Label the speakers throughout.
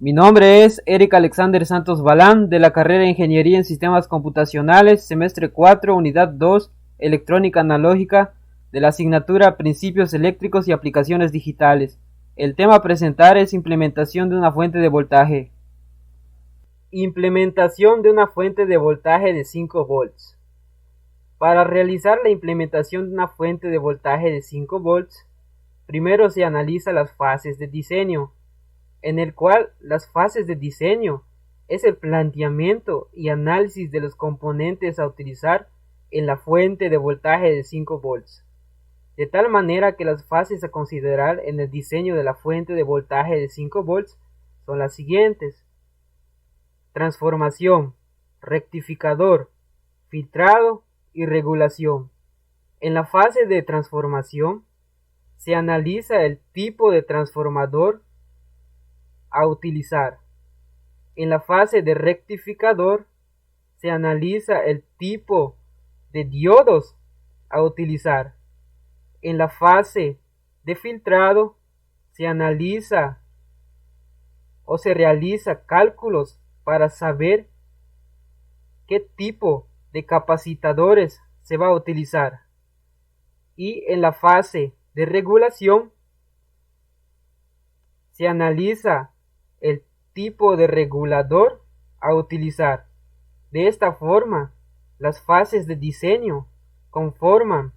Speaker 1: Mi nombre es Eric Alexander Santos Balán, de la carrera de Ingeniería en Sistemas Computacionales, semestre 4, unidad 2, Electrónica Analógica, de la asignatura Principios Eléctricos y Aplicaciones Digitales. El tema a presentar es implementación de una fuente de voltaje. Implementación de una fuente de voltaje de 5 volts. Para realizar la implementación de una fuente de voltaje de 5 volts, primero se analiza las fases de diseño, en el cual las fases de diseño es el planteamiento y análisis de los componentes a utilizar en la fuente de voltaje de 5 volts, de tal manera que las fases a considerar en el diseño de la fuente de voltaje de 5 volts son las siguientes: transformación, rectificador, filtrado y regulación. En la fase de transformación se analiza el tipo de transformador a utilizar. En la fase de rectificador se analiza el tipo de diodos a utilizar. En la fase de filtrado se analiza o se realiza cálculos para saber qué tipo de capacitadores se va a utilizar. Y en la fase de regulación se analiza el tipo de regulador a utilizar. De esta forma, las fases de diseño conforman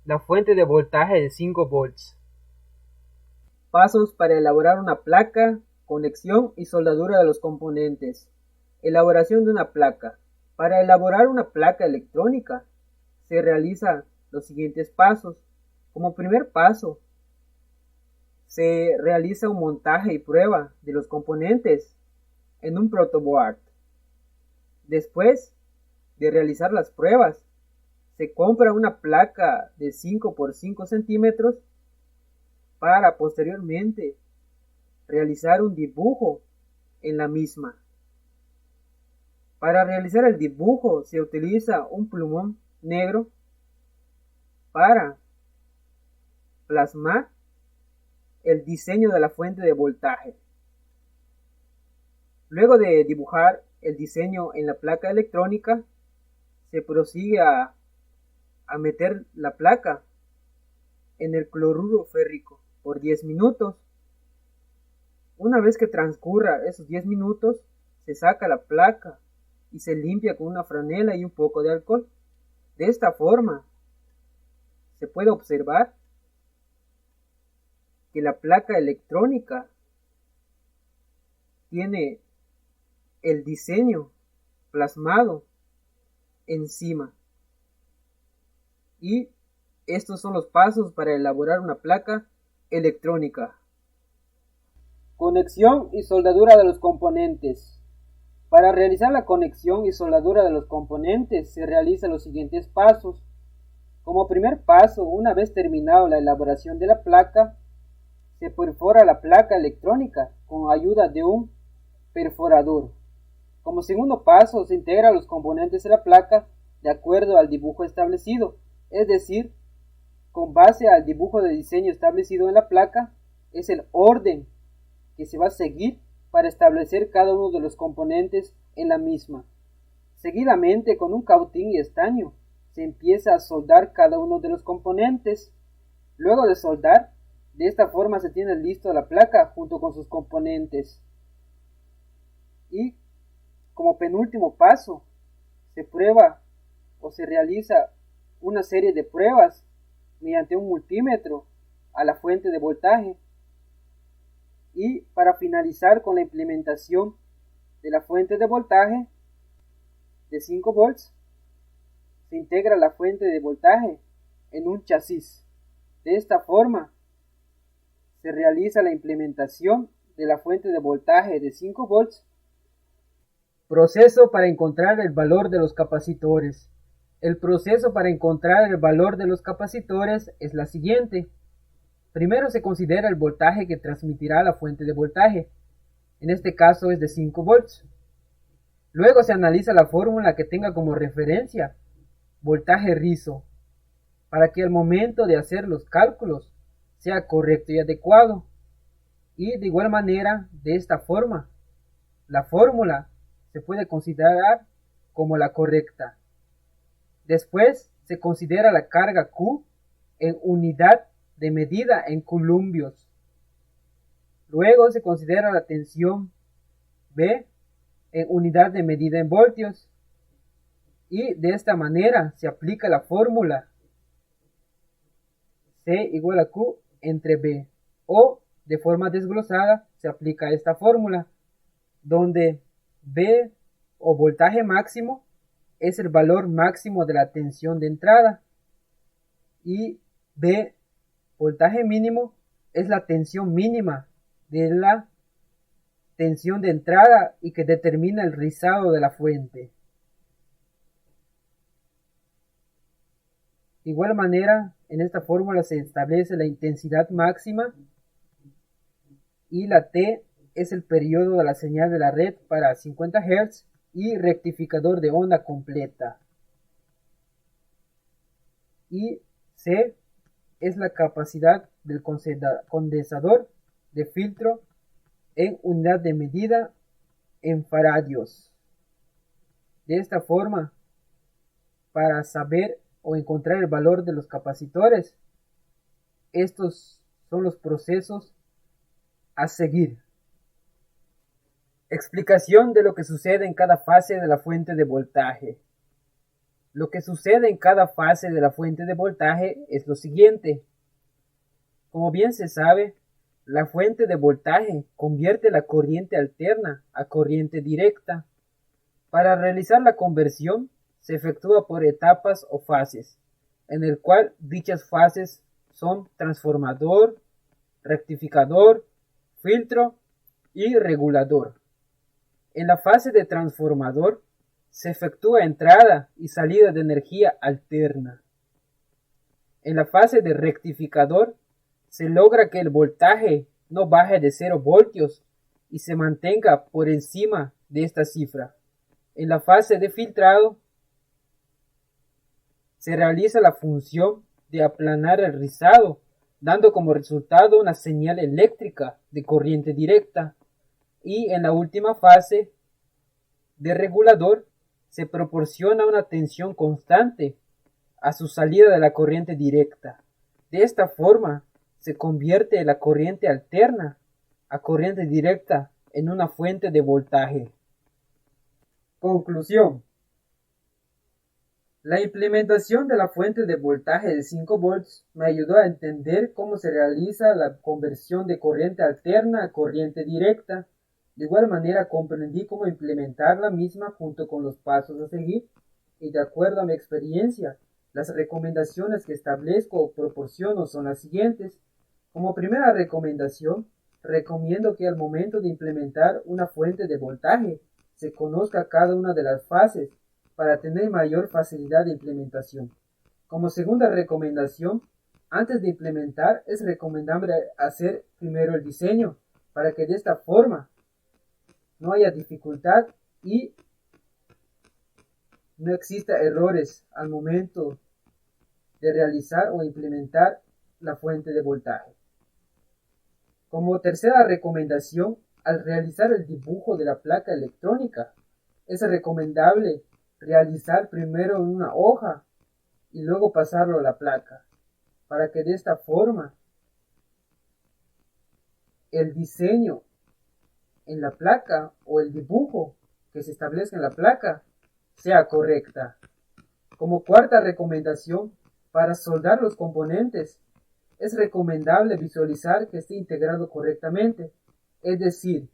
Speaker 1: la fuente de voltaje de 5 volts. Pasos para elaborar una placa, conexión y soldadura de los componentes. Elaboración de una placa. Para elaborar una placa electrónica se realizan los siguientes pasos. Como primer paso, se realiza un montaje y prueba de los componentes en un protoboard. Después de realizar las pruebas, se compra una placa de 5 por 5 centímetros para posteriormente realizar un dibujo en la misma. Para realizar el dibujo se utiliza un plumón negro para plasmar el diseño de la fuente de voltaje. Luego de dibujar el diseño en la placa electrónica, se prosigue a meter la placa en el cloruro férrico por 10 minutos. Una vez que transcurra esos 10 minutos, se saca la placa y se limpia con una franela y un poco de alcohol. De esta forma, se puede observar que la placa electrónica tiene el diseño plasmado encima. Y estos son los pasos para elaborar una placa electrónica. Conexión y soldadura de los componentes. Para realizar la conexión y soldadura de los componentes se realizan los siguientes pasos. Como primer paso, una vez terminado la elaboración de la placa, se perfora la placa electrónica con ayuda de un perforador. Como segundo paso, se integran los componentes de la placa de acuerdo al dibujo establecido, es decir, con base al dibujo de diseño establecido en la placa, es el orden que se va a seguir para establecer cada uno de los componentes en la misma. Seguidamente, con un cautín y estaño, se empieza a soldar cada uno de los componentes. Luego de soldar, de esta forma se tiene listo la placa junto con sus componentes. Y como penúltimo paso, se prueba o se realiza una serie de pruebas mediante un multímetro a la fuente de voltaje. Y para finalizar con la implementación de la fuente de voltaje de 5 volts, se integra la fuente de voltaje en un chasis. De esta forma se realiza la implementación de la fuente de voltaje de 5 volts. Proceso para encontrar el valor de los capacitores. El proceso para encontrar el valor de los capacitores es la siguiente. Primero se considera el voltaje que transmitirá la fuente de voltaje. En este caso es de 5 volts. Luego se analiza la fórmula que tenga como referencia voltaje rizo, para que al momento de hacer los cálculos sea correcto y adecuado. Y de igual manera, de esta forma, la fórmula se puede considerar como la correcta. Después se considera la carga Q en unidad de medida en columbios. Luego se considera la tensión B en unidad de medida en voltios. Y de esta manera se aplica la fórmula C igual a Q entre B. O de forma desglosada se aplica esta fórmula, donde B o voltaje máximo es el valor máximo de la tensión de entrada y B, voltaje mínimo, es la tensión mínima de la tensión de entrada y que determina el rizado de la fuente. De igual manera, en esta fórmula se establece la intensidad máxima y la T es el periodo de la señal de la red para 50 Hz y rectificador de onda completa. Y C es la capacidad del condensador de filtro en unidad de medida en faradios. De esta forma, para saber o encontrar el valor de los capacitores, estos son los procesos a seguir. Explicación de lo que sucede en cada fase de la fuente de voltaje. Lo que sucede en cada fase de la fuente de voltaje es lo siguiente. Como bien se sabe, la fuente de voltaje convierte la corriente alterna a corriente directa. Para realizar la conversión, se efectúa por etapas o fases, en el cual dichas fases son transformador, rectificador, filtro y regulador. En la fase de transformador se efectúa entrada y salida de energía alterna. En la fase de rectificador se logra que el voltaje no baje de 0 voltios y se mantenga por encima de esta cifra. En la fase de filtrado se realiza la función de aplanar el rizado, dando como resultado una señal eléctrica de corriente directa. Y en la última fase de regulador se proporciona una tensión constante a su salida de la corriente directa. De esta forma se convierte la corriente alterna a corriente directa en una fuente de voltaje. Conclusión. La implementación de la fuente de voltaje de 5 volts me ayudó a entender cómo se realiza la conversión de corriente alterna a corriente directa. De igual manera comprendí cómo implementar la misma junto con los pasos a seguir y de acuerdo a mi experiencia, las recomendaciones que establezco o proporciono son las siguientes. Como primera recomendación, recomiendo que al momento de implementar una fuente de voltaje se conozca cada una de las fases para tener mayor facilidad de implementación. Como segunda recomendación, antes de implementar es recomendable hacer primero el diseño para que de esta forma no haya dificultad y no exista errores al momento de realizar o implementar la fuente de voltaje. Como tercera recomendación, al realizar el dibujo de la placa electrónica, es recomendable realizar primero una hoja y luego pasarlo a la placa, para que de esta forma el diseño en la placa o el dibujo que se establezca en la placa sea correcta. Como cuarta recomendación, para soldar los componentes, es recomendable visualizar que esté integrado correctamente, es decir,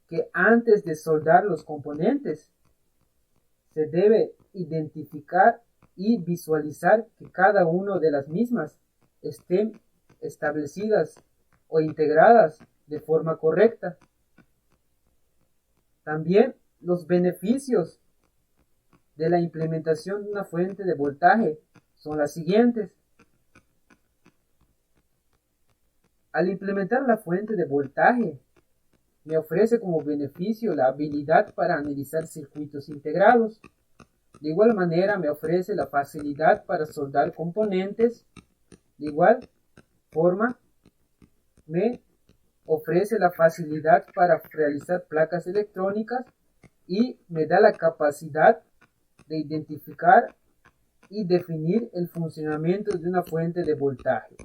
Speaker 1: que antes de soldar los componentes, se debe identificar y visualizar que cada una de las mismas estén establecidas o integradas de forma correcta. También los beneficios de la implementación de una fuente de voltaje son las siguientes. Al implementar la fuente de voltaje, me ofrece como beneficio la habilidad para analizar circuitos integrados. De igual manera me ofrece la facilidad para soldar componentes. De igual forma me ofrece la facilidad para realizar placas electrónicas y me da la capacidad de identificar y definir el funcionamiento de una fuente de voltaje.